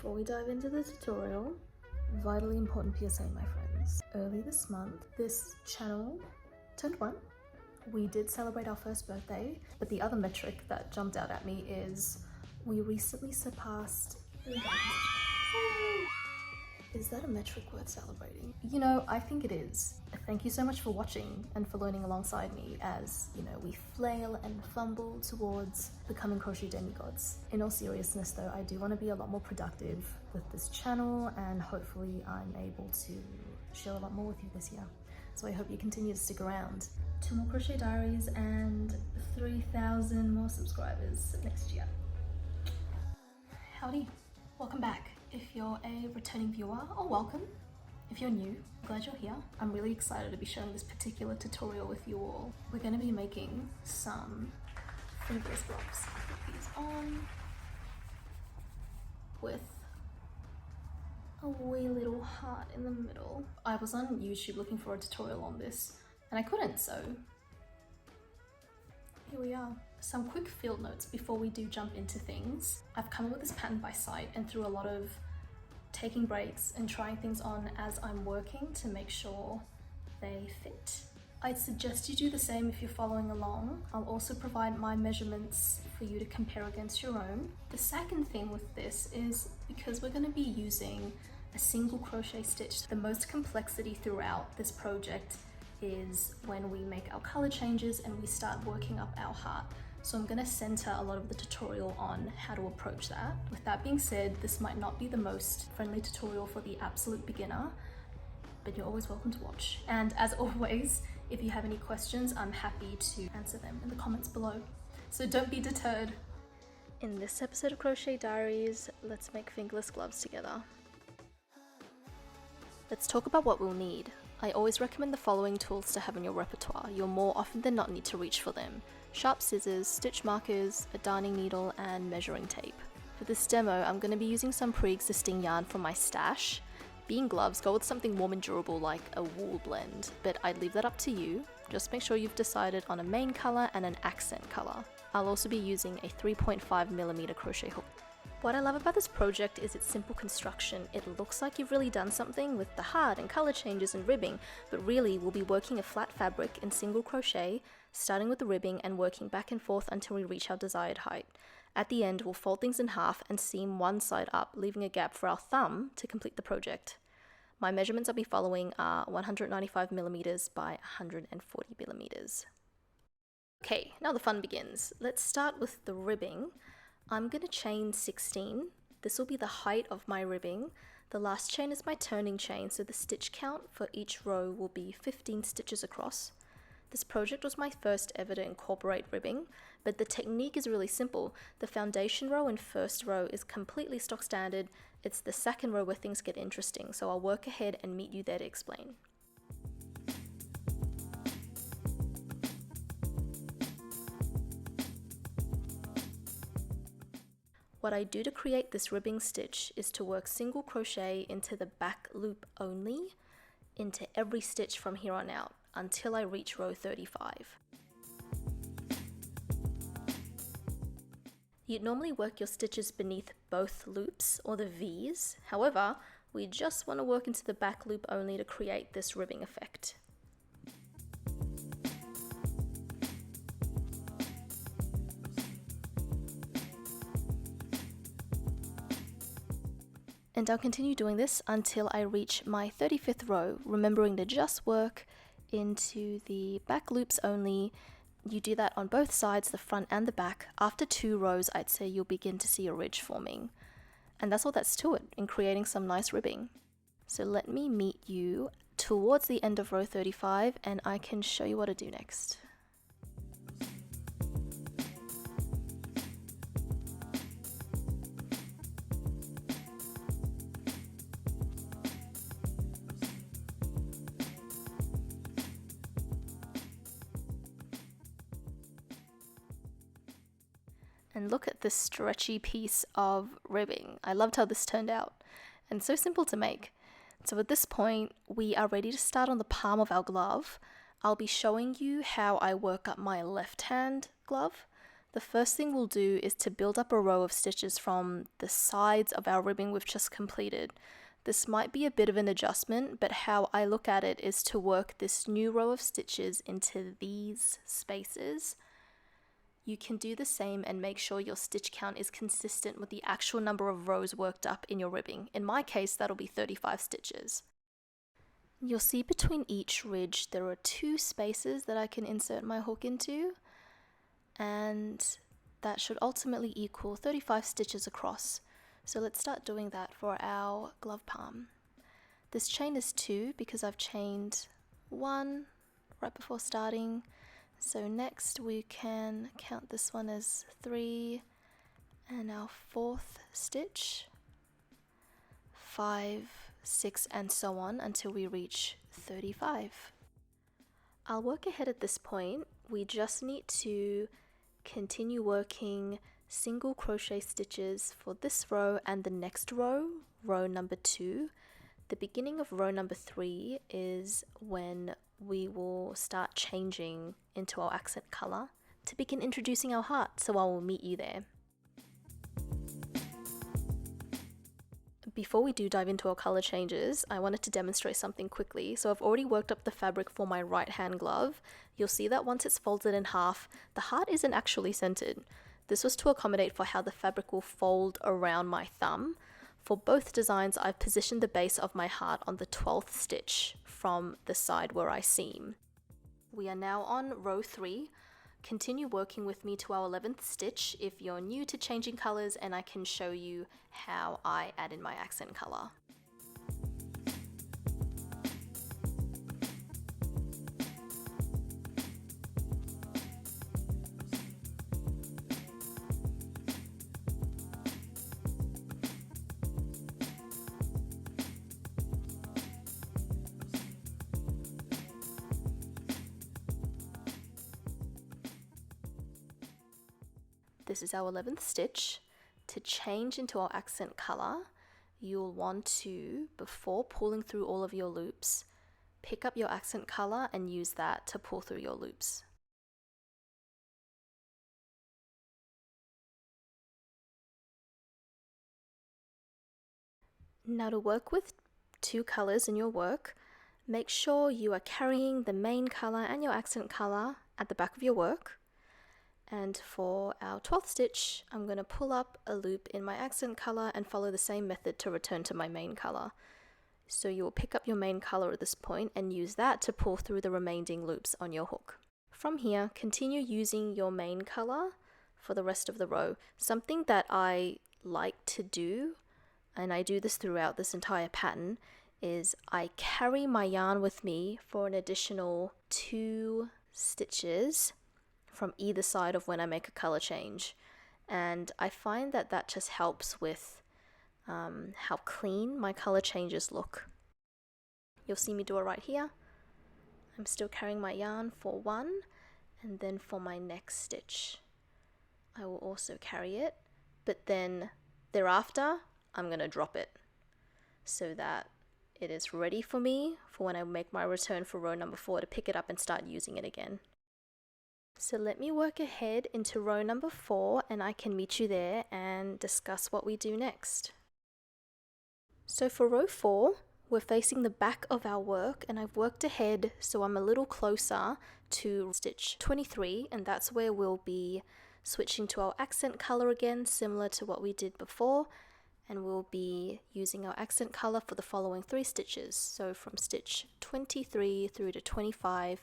Before we dive into the tutorial, vitally important PSA, my friends. Early this month, this channel turned 1. We did celebrate our first birthday, but the other metric that jumped out at me is we recently surpassed... Is that a metric worth celebrating? You know, I think it is. Thank you so much for watching and for learning alongside me as, you know, we flail and fumble towards becoming crochet demigods. In all seriousness though, I do want to be a lot more productive with this channel, and hopefully I'm able to share a lot more with you this year. So I hope you continue to stick around. 2 more crochet diaries and 3,000 more subscribers next year. Howdy, welcome back. If you're a returning viewer, oh welcome. If you're new, glad you're here. I'm really excited to be sharing this particular tutorial with you all. We're going to be making some fingerless gloves. Put these on with a wee little heart in the middle. I was on YouTube looking for a tutorial on this and I couldn't, so here we are. Some quick field notes before we do jump into things. I've come up with this pattern by sight and through a lot of taking breaks and trying things on as I'm working to make sure they fit. I'd suggest you do the same if you're following along. I'll also provide my measurements for you to compare against your own. The second thing with this is because we're going to be using a single crochet stitch, the most complexity throughout this project is when we make our color changes and we start working up our heart. So I'm going to center a lot of the tutorial on how to approach that. With that being said, this might not be the most friendly tutorial for the absolute beginner, but you're always welcome to watch. And as always, if you have any questions, I'm happy to answer them in the comments below. So don't be deterred. In this episode of Crochet Diaries, let's make fingerless gloves together. Let's talk about what we'll need. I always recommend the following tools to have in your repertoire. You'll more often than not need to reach for them. Sharp scissors, stitch markers, a darning needle, and measuring tape. For this demo, I'm going to be using some pre-existing yarn from my stash. Being gloves, go with something warm and durable like a wool blend, but I'd leave that up to you. Just make sure you've decided on a main color and an accent color. I'll also be using a 3.5mm crochet hook. What I love about this project is its simple construction. It looks like you've really done something with the heart and color changes and ribbing, but really we'll be working a flat fabric in single crochet, starting with the ribbing and working back and forth until we reach our desired height. At the end, we'll fold things in half and seam one side up, leaving a gap for our thumb to complete the project. My measurements I'll be following are 195mm by 140mm. Okay, now the fun begins. Let's start with the ribbing. I'm going to chain 16. This will be the height of my ribbing. The last chain is my turning chain, so the stitch count for each row will be 15 stitches across. This project was my first ever to incorporate ribbing, but the technique is really simple. The foundation row and first row is completely stock standard. It's the second row where things get interesting, so I'll work ahead and meet you there to explain. What I do to create this ribbing stitch is to work single crochet into the back loop only, into every stitch from here on out, until I reach row 35. You'd normally work your stitches beneath both loops, or the V's. However, we just want to work into the back loop only to create this ribbing effect. And I'll continue doing this until I reach my 35th row, remembering to just work into the back loops only. You do that on both sides, the front and the back. After 2 rows, I'd say you'll begin to see a ridge forming. And that's all that's to it in creating some nice ribbing. So let me meet you towards the end of row 35 and I can show you what to do next. And look at this stretchy piece of ribbing. I loved how this turned out, and so simple to make. So at this point, we are ready to start on the palm of our glove. I'll be showing you how I work up my left hand glove. The first thing we'll do is to build up a row of stitches from the sides of our ribbing we've just completed. This might be a bit of an adjustment, but how I look at it is to work this new row of stitches into these spaces. You can do the same and make sure your stitch count is consistent with the actual number of rows worked up in your ribbing. In my case, that'll be 35 stitches. You'll see between each ridge there are 2 spaces that I can insert my hook into, and that should ultimately equal 35 stitches across. So let's start doing that for our glove palm. This chain is 2 because I've chained 1 right before starting. So next we can count this one as 3 and our 4th stitch, 5, 6 and so on until we reach 35. I'll work ahead at this point. We just need to continue working single crochet stitches for this row and the next row, row number 2. The beginning of row number 3 is when we will start changing into our accent color to begin introducing our heart, so I will meet you there. Before we do dive into our color changes, I wanted to demonstrate something quickly. So I've already worked up the fabric for my right hand glove. You'll see that once it's folded in half, the heart isn't actually centered. This was to accommodate for how the fabric will fold around my thumb. For both designs, I've positioned the base of my heart on the 12th stitch from the side where I seam. We are now on row 3. Continue working with me to our 11th stitch if you're new to changing colors, and I can show you how I add in my accent color. This is our 11th stitch. To change into our accent color, you'll want to, before pulling through all of your loops, pick up your accent color and use that to pull through your loops. Now to work with 2 colors in your work, make sure you are carrying the main color and your accent color at the back of your work. And for our 12th stitch, I'm going to pull up a loop in my accent color and follow the same method to return to my main color. So you will pick up your main color at this point and use that to pull through the remaining loops on your hook. From here, continue using your main color for the rest of the row. Something that I like to do, and I do this throughout this entire pattern, is I carry my yarn with me for an additional 2 stitches from either side of when I make a color change, and I find that that just helps with how clean my color changes look. You'll see me do it right here. I'm still carrying my yarn for 1, and then for my next stitch I will also carry it, but then thereafter I'm going to drop it so that it is ready for me for when I make my return for row number 4 to pick it up and start using it again. So let me work ahead into row number 4 and I can meet you there and discuss what we do next. So for row 4, we're facing the back of our work, and I've worked ahead so I'm a little closer to stitch 23, and that's where we'll be switching to our accent color again, similar to what we did before, and we'll be using our accent color for the following 3 stitches. So from stitch 23 through to 25.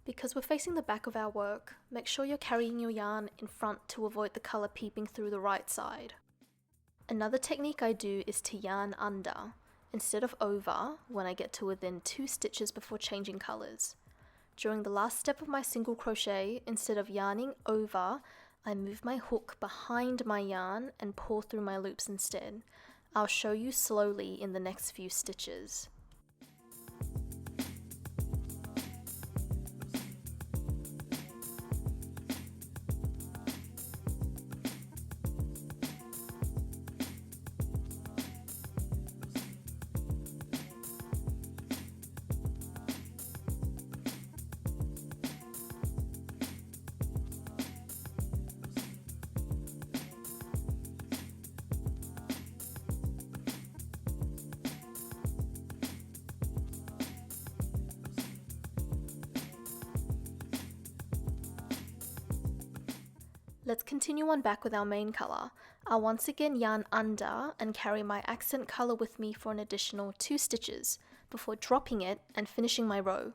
Because we're facing the back of our work, make sure you're carrying your yarn in front to avoid the color peeping through the right side. Another technique I do is to yarn under, instead of over, when I get to within 2 stitches before changing colors. During the last step of my single crochet, instead of yarning over, I move my hook behind my yarn and pull through my loops instead. I'll show you slowly in the next few stitches. Let's continue on back with our main colour. I'll once again yarn under and carry my accent colour with me for an additional 2 stitches before dropping it and finishing my row.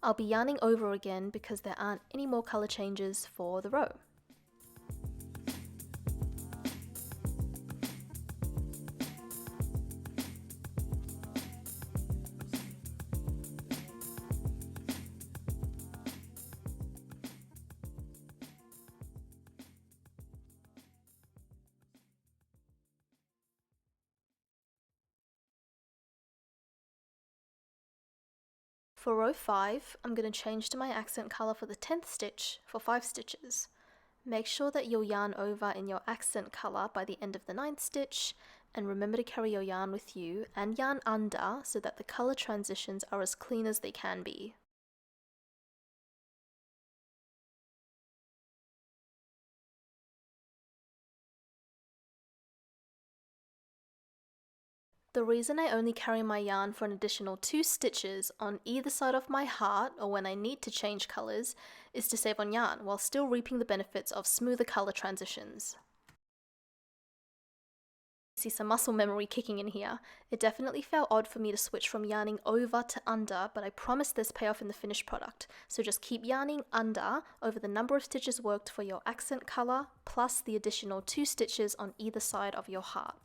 I'll be yarning over again because there aren't any more colour changes for the row. For row 5, I'm going to change to my accent colour for the 10th stitch for 5 stitches. Make sure that you'll yarn over in your accent colour by the end of the 9th stitch, and remember to carry your yarn with you and yarn under so that the colour transitions are as clean as they can be. The reason I only carry my yarn for an additional 2 stitches on either side of my heart or when I need to change colours is to save on yarn while still reaping the benefits of smoother colour transitions. See some muscle memory kicking in here. It definitely felt odd for me to switch from yarning over to under, but I promise there's payoff in the finished product. So just keep yarning under over the number of stitches worked for your accent colour plus the additional 2 stitches on either side of your heart.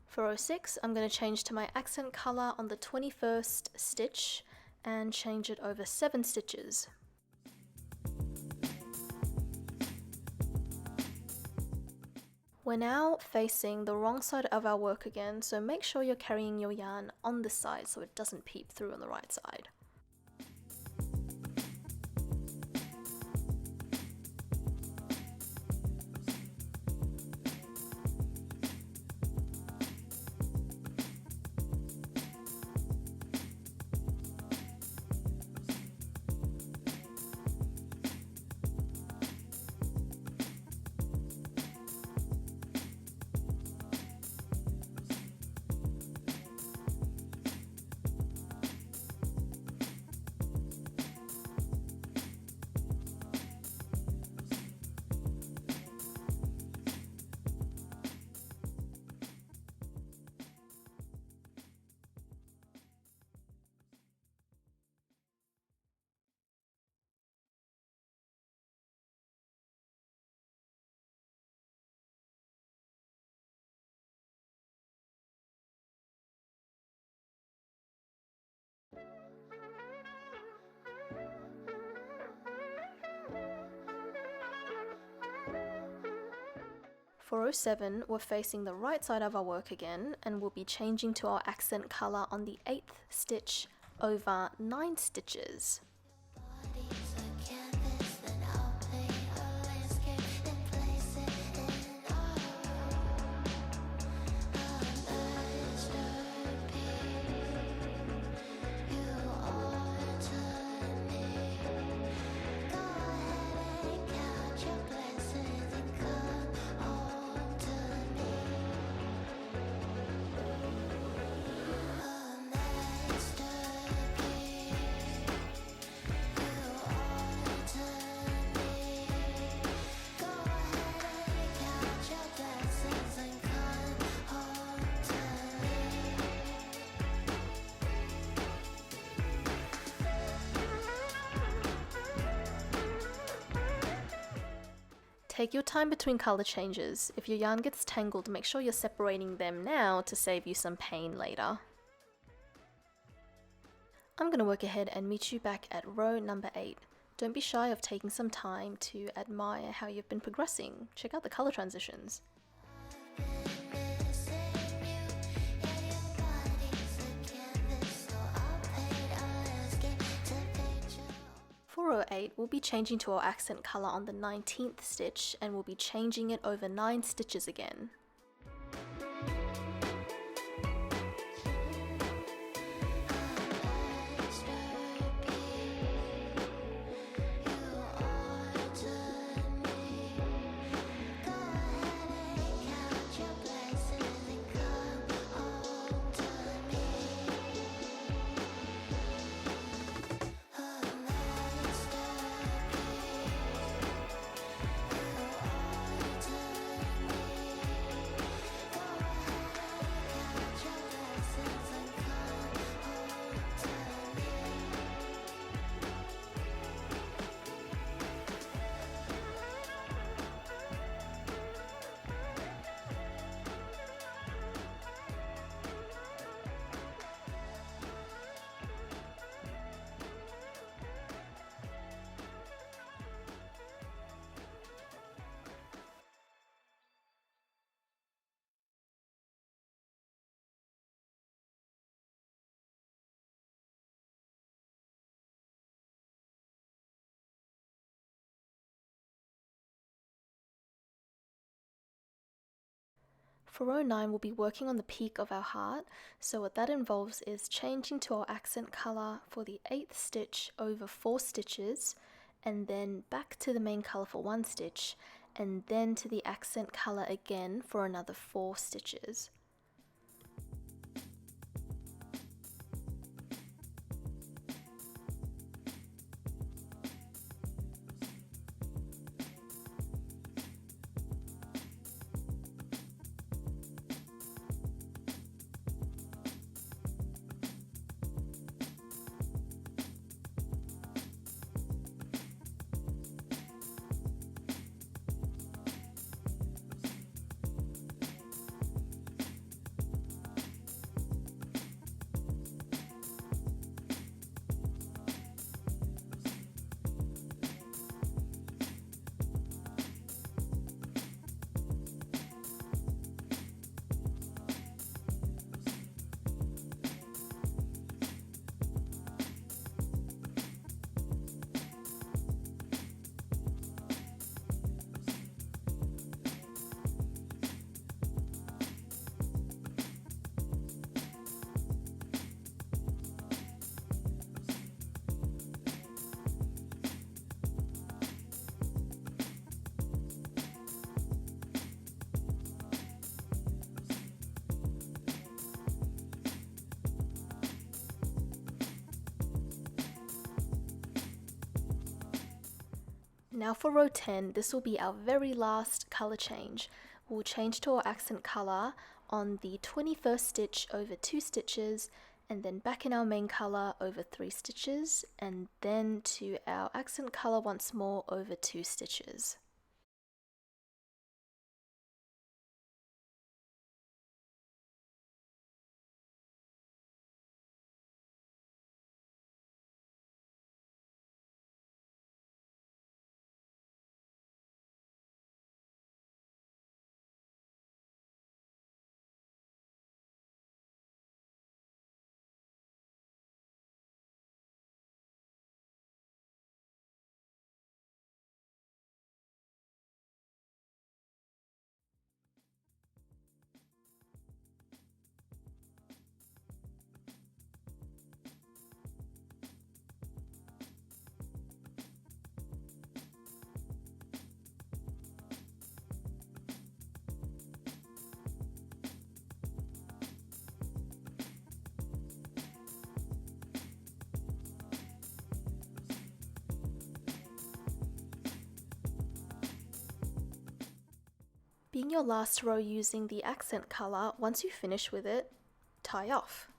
For row 6, I'm going to change to my accent colour on the 21st stitch and change it over 7 stitches. We're now facing the wrong side of our work again, so make sure you're carrying your yarn on this side so it doesn't peep through on the right side. For row 7, we're facing the right side of our work again, and we'll be changing to our accent colour on the 8th stitch over 9 stitches. Take your time between colour changes. If your yarn gets tangled, make sure you're separating them now to save you some pain later. I'm going to work ahead and meet you back at row number 8. Don't be shy of taking some time to admire how you've been progressing. Check out the colour transitions. for row 8, we'll be changing to our accent colour on the 19th stitch, and we'll be changing it over 9 stitches again. For row 9, we'll be working on the peak of our heart, so what that involves is changing to our accent colour for the 8th stitch over 4 stitches, and then back to the main colour for 1 stitch, and then to the accent colour again for another 4 stitches. Now for row 10, this will be our very last colour change. We'll change to our accent colour on the 21st stitch over 2 stitches, and then back in our main colour over 3 stitches, and then to our accent colour once more over 2 stitches. Being your last row using the accent colour, once you finish with it, tie off.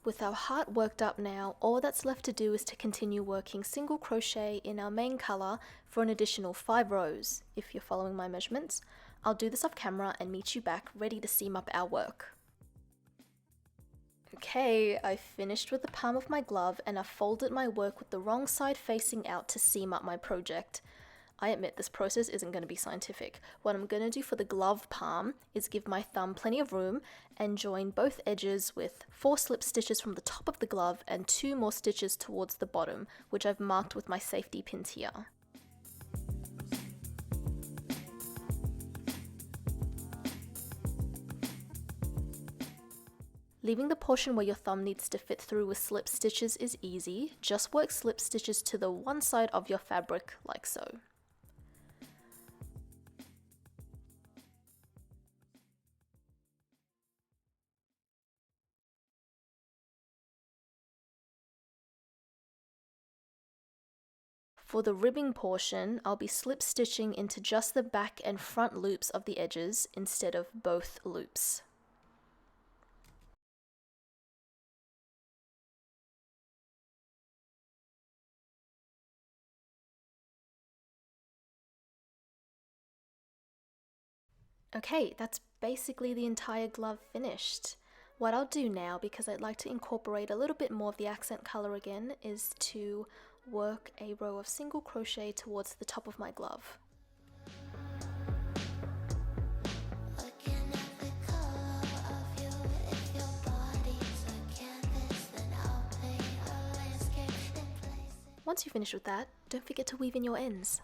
With our heart worked up now, all that's left to do is to continue working single crochet in our main colour for an additional 5 rows, if you're following my measurements. I'll do this off camera and meet you back ready to seam up our work. Okay, I finished with the palm of my glove and I folded my work with the wrong side facing out to seam up my project. I admit this process isn't going to be scientific. What I'm going to do for the glove palm is give my thumb plenty of room and join both edges with 4 slip stitches from the top of the glove and 2 more stitches towards the bottom, which I've marked with my safety pins here. Leaving the portion where your thumb needs to fit through with slip stitches is easy. Just work slip stitches to the one side of your fabric like so. For the ribbing portion, I'll be slip stitching into just the back and front loops of the edges instead of both loops. Okay, that's basically the entire glove finished. What I'll do now, because I'd like to incorporate a little bit more of the accent color again, is to work a row of single crochet towards the top of my glove. Once you finish with that, don't forget to weave in your ends.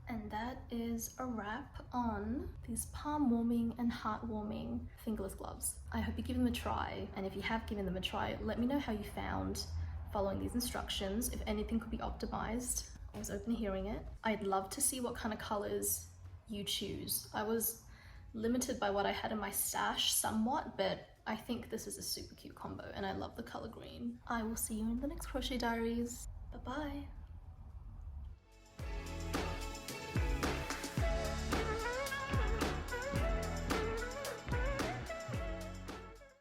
And that is a wrap on these palm-warming and heart-warming fingerless gloves. I hope you give them a try, and if you have given them a try, let me know how you found following these instructions, if anything could be optimized. I was open to hearing it. I'd love to see what kind of colors you choose. I was limited by what I had in my stash somewhat, but I think this is a super cute combo and I love the color green. I will see you in the next crochet diaries. Bye bye.